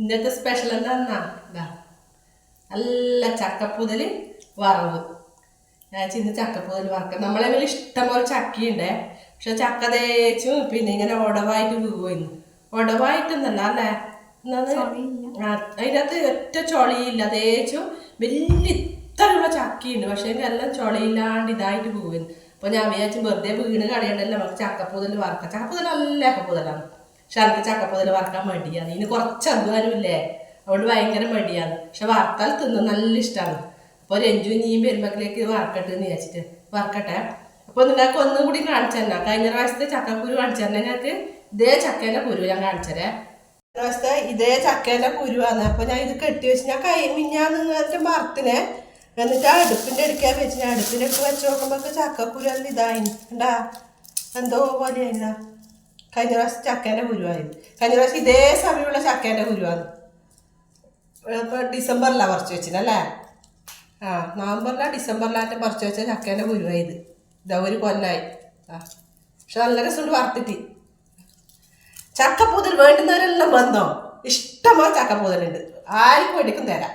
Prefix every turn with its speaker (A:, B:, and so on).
A: ഇന്നത്തെ സ്പെഷ്യൽ എന്താന്നാ ഇതാ നല്ല ചക്കപ്പൂതൽ വറവ്. ഞാൻ ഇന്ന് ചക്കപ്പൂതൽ വറക്കാം. നമ്മളെ മേലെ ഇഷ്ടംപോലെ ചക്കയുണ്ടേ. പക്ഷെ ചക്ക തേച്ചു പിന്നെ ഇങ്ങനെ ഉടവായിട്ട് വീഴുന്നു. ഉടവായിട്ടൊന്നല്ല അല്ലേ, അതിനകത്ത് ഒറ്റ ചൊളിയില്ല. തേച്ചു വലിയ ഇത്രയുള്ള ചക്കയുണ്ട്, പക്ഷെ എല്ലാം ചൊളിയില്ലാണ്ട് ഇതായിട്ട് വീഴുന്നു. അപ്പോൾ ഞാൻ വിചാരിച്ചു വെറുതെ വീണ് കളയണ്ടല്ലോ, നമുക്ക് ചക്കപ്പൂതൽ വറക്കാം. ചക്കപ്പൂതൽ നല്ല ചക്കപ്പൂതലാണ്. പക്ഷെ എനിക്ക് ചക്കപ്പൂതൽ വറക്കാൻ മടിയാണ്. ഇതിന് കുറച്ച് അധ്വാനമില്ലേ, അതുകൊണ്ട് ഭയങ്കര മടിയാണ്. പക്ഷെ വറുത്താൽ തിന്നും നല്ല ഇഷ്ടമാണ്. അപ്പോൾ രഞ്ജു നീയും പെരുമ്പക്കിലേക്ക് വറക്കട്ടെ എന്ന് വിചാരിച്ചിട്ട് വറക്കട്ടെ. അപ്പോൾ നിങ്ങൾക്ക് ഒന്നും കൂടി കാണിച്ചു തരണം. കഴിഞ്ഞ പ്രാവശ്യത്തെ ചക്കക്കുരു കാണിച്ചു തരണം. ഞങ്ങൾക്ക് ഇതേ ചക്കേൻ്റെ കുരു ഞാൻ കാണിച്ചതേ. പ്രാവശ്യത്തെ ഇതേ ചക്കേൻ്റെ കുരുവാണ്. അപ്പോൾ ഞാൻ ഇത് കെട്ടി വെച്ച് ഞാൻ മിഞ്ഞാന്ന് വറുത്തിനെ. എന്നിട്ട് ആ അടുപ്പിൻ്റെ അടുക്കാൻ വെച്ച് ഞാൻ അടുപ്പിൻ്റെ അടുത്ത് വെച്ച് നോക്കുമ്പോൾ ചക്കക്കുരു എല്ലാം ഇതായി ഉണ്ടാ എന്തോ പോലെ ആയിരുന്നാ. കഴിഞ്ഞ പ്രാവശ്യം ചക്കേൻ്റെ കുരുവായിരുന്നു. കഴിഞ്ഞ പ്രാവശ്യം ഇതേ സമയമുള്ള ചക്കേൻ്റെ കുരുവാണ്. ഇപ്പോൾ ഡിസംബറിലാണ് പറിച്ച് വെച്ചിനല്ലേ. നവംബറിലാണ് ഡിസംബറിലാറ്റം പറിച്ച് വെച്ച ചക്കേൻ്റെ കുരുവായത്. ഇതാ ഒരു കൊല്ലായി. പക്ഷെ നല്ല രസമുണ്ട് വറുത്തിട്ട്. ചക്കപ്പൂതൽ വേണ്ടുന്നവരെല്ലാം വന്നോ, ഇഷ്ടംപോലെ ചക്കപ്പൂതലുണ്ട്. ആർക്കും എടുക്കും തരാം.